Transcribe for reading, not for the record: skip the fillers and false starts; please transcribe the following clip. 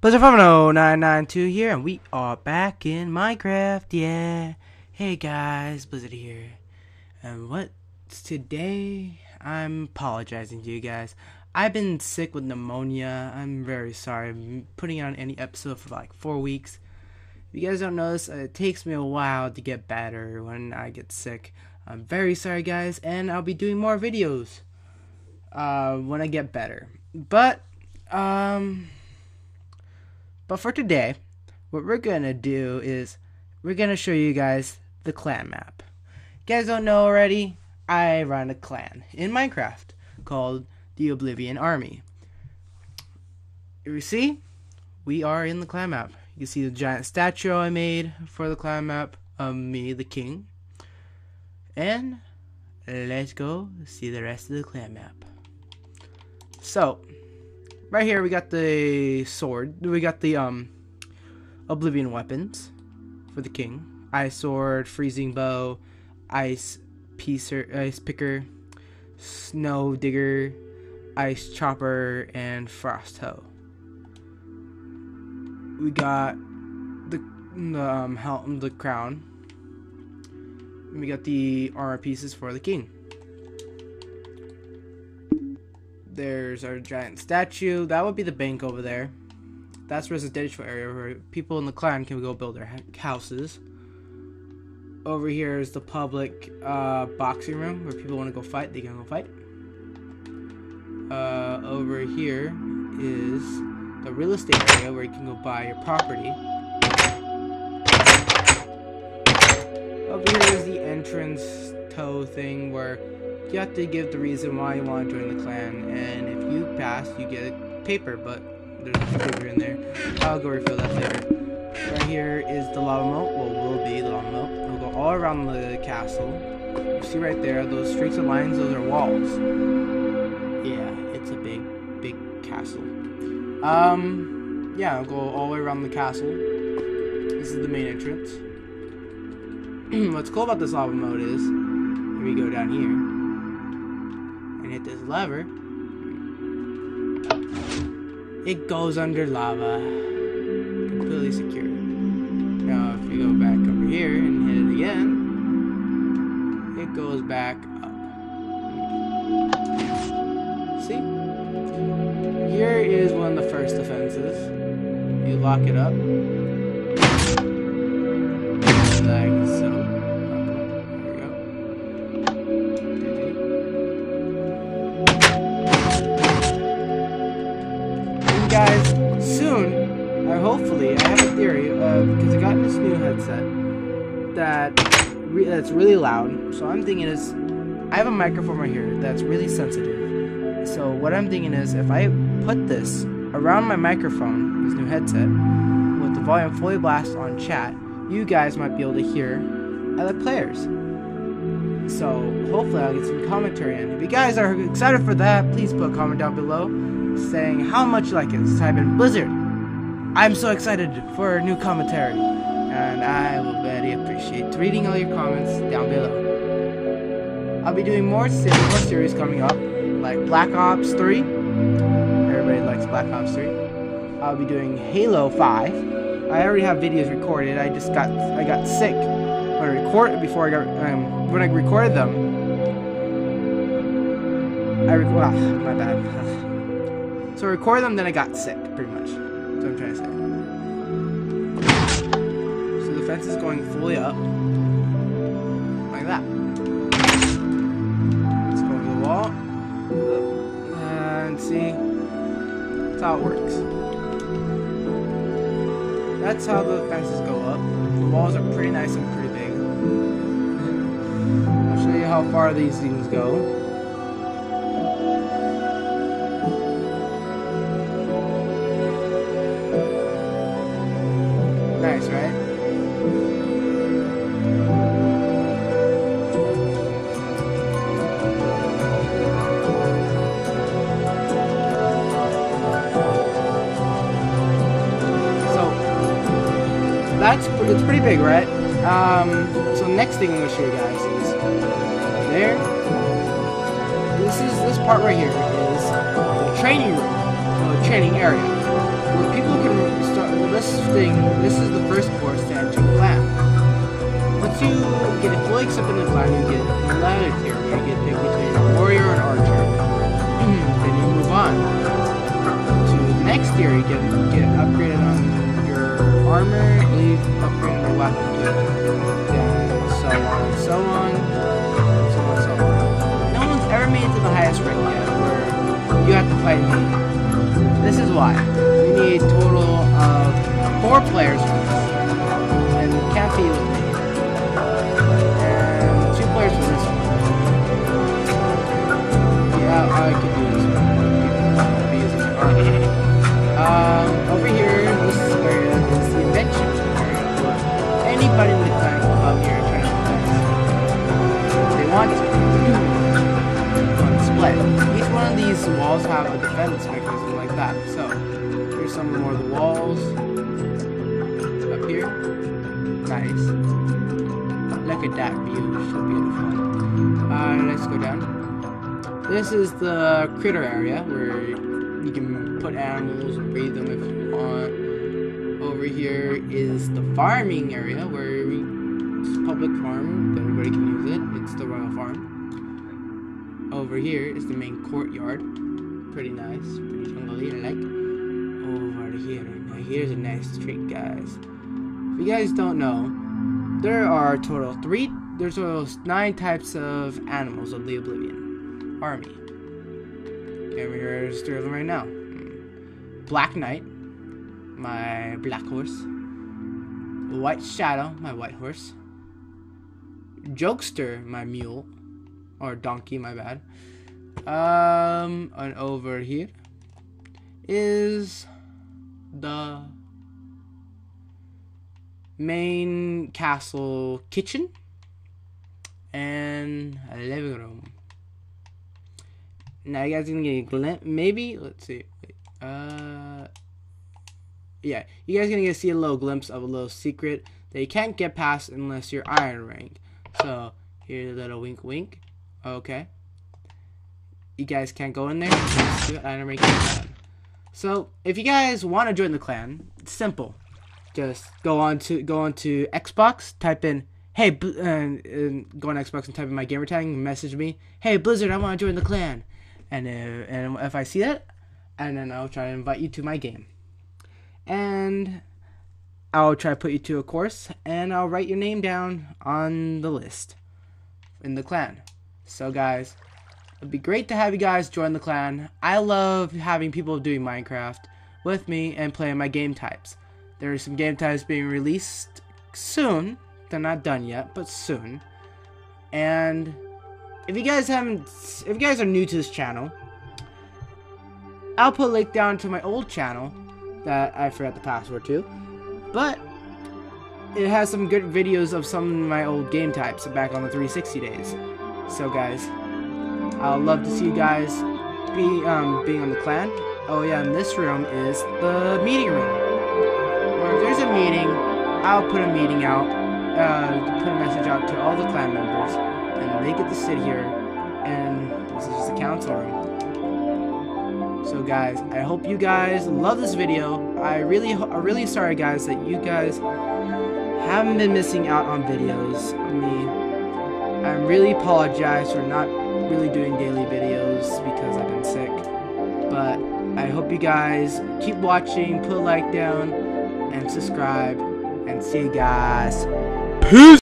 Blizzard50992 here, and we are back in Minecraft, yeah. Hey guys, Blizzard here. And what's today? I'm apologizing to you guys. I've been sick with pneumonia. I'm very sorry. I'm putting on any episode for like 4 weeks. If you guys don't notice, it takes me a while to get better when I get sick. I'm very sorry guys, and I'll be doing more videos when I get better. But for today, what we're gonna do is we're gonna show you guys the clan map. You guys don't know already, I run a clan in Minecraft called the Oblivion Army. You see, we are in the clan map. You can see the giant statue I made for the clan map of me, the king. And let's go see the rest of the clan map. So, right here we got the sword. We got the Oblivion weapons for the king. Ice sword, freezing bow, ice picker, snow digger, ice chopper, and frost hoe. We got the helm, the crown. And we got the armor pieces for the king. There's our giant statue. That would be the bank over there. That's residential area where people in the clan can go build their houses. Over here is the public boxing room where people want to go fight. They can go fight. Over here is the real estate area where you can go buy your property. Over here is the entrance toe thing where you have to give the reason why you want to join the clan, and if you pass, you get a paper, but there's a paper in there. I'll go refill that later. Right here is the lava moat, will be the lava moat. We'll go all around the castle. You see right there, those streaks of lines, those are walls. Yeah, it's a big castle. Yeah, I'll go all the way around the castle. This is the main entrance. What's cool about this lava moat is, if we go down here, and hit this lever, it goes under lava, completely secure. Now if you go back over here and hit it again, it goes back up. See? Here is one of the first defenses. You lock it up, like so. Guys, soon, hopefully, I have a theory, because I got this new headset that's really loud. So I'm thinking is, I have a microphone right here that's really sensitive. So what I'm thinking is, if I put this around my microphone, this new headset, with the volume fully blast on chat, you guys might be able to hear other players. So hopefully I'll get some commentary in. If you guys are excited for that, please put a comment down below saying how much you like it. Just type in Blizzard. I'm so excited for new commentary, and I will very appreciate reading all your comments down below. I'll be doing more series coming up, like Black Ops 3. Everybody likes Black Ops 3. I'll be doing Halo 5. I already have videos recorded. I got sick when I recorded them. My bad. So I recorded them, then I got sick, pretty much. That's what I'm trying to say. So the fence is going fully up. Like that. Let's go over the wall. And see. That's how it works. That's how the fences go up. The walls are pretty nice and pretty big. I'll show you how far these things go. Nice, right? So it's pretty big, right? So next thing I'm gonna show you guys is there. This part right here is the training room, or the training area, where people can this is the first course to enter the clan. Once you get it fully accepted in the clan, you get a ladder tier where you get picked between a warrior and archer. Then you move on to the next tier. You get upgraded on your armor, I believe, upgraded your weapon too. Then so on and so on, so on and so on. No one's ever made it to the highest rank yet, where you have to fight me. This is why. We need a total of 4 players for this. And it can't be with me. And 2 players for this one. Yeah, I could do this one. I'll be using my arm. Over here, this area is the invention area. Where anybody with time will come here and try to invent. They want to. Split. Each one of these walls have a defense mechanism like that. So, here's some more of the walls. Up here. Nice. Look at that view. So beautiful. Let's go down. This is the critter area where you can put animals and breed them if you want. Over here is the farming area where it's a public farm. Everybody can use it. It's the royal farm. Over here is the main courtyard. Pretty nice, pretty jungly, I like. Over here, now here's a nice trick, guys. If you guys don't know, there are there's total 9 types of animals of the Oblivion Army. And here's 3 of them right now. Black Knight, my black horse. White Shadow, my white horse. Jokester, my mule. Or donkey, my bad. And over here is the main castle kitchen and a living room. Now you guys gonna get a glimpse, maybe, let's see. Yeah, you guys gonna see a little glimpse of a little secret that you can't get past unless you're iron rank. So here's a little wink wink. Okay. You guys can't go in there. Iron rank. So if you guys want to join the clan, it's simple. Just go on to Xbox, type in hey, go on Xbox and type in my gamer tag and message me. Hey Blizzard, I want to join the clan. And if I see that, and then I'll try to invite you to my game. And I'll try to put you to a course, and I'll write your name down on the list in the clan. So guys, it'd be great to have you guys join the clan. I love having people doing Minecraft with me and playing my game types. There are some game types being released soon. They're not done yet, but soon. And if you guys are new to this channel, I'll put a link down to my old channel that I forgot the password to. But it has some good videos of some of my old game types back on the 360 days. So guys, I'd love to see you guys being on the clan. Oh yeah, and this room is the meeting room. Where if there's a meeting, I'll put a meeting out, put a message out to all the clan members, and they get to sit here, and this is just the council room. So guys, I hope you guys love this video. I'm really sorry guys that you guys haven't been missing out on videos of me. I really apologize for not really doing daily videos because I've been sick. But I hope you guys keep watching, put a like down, and subscribe. And see you guys. Peace!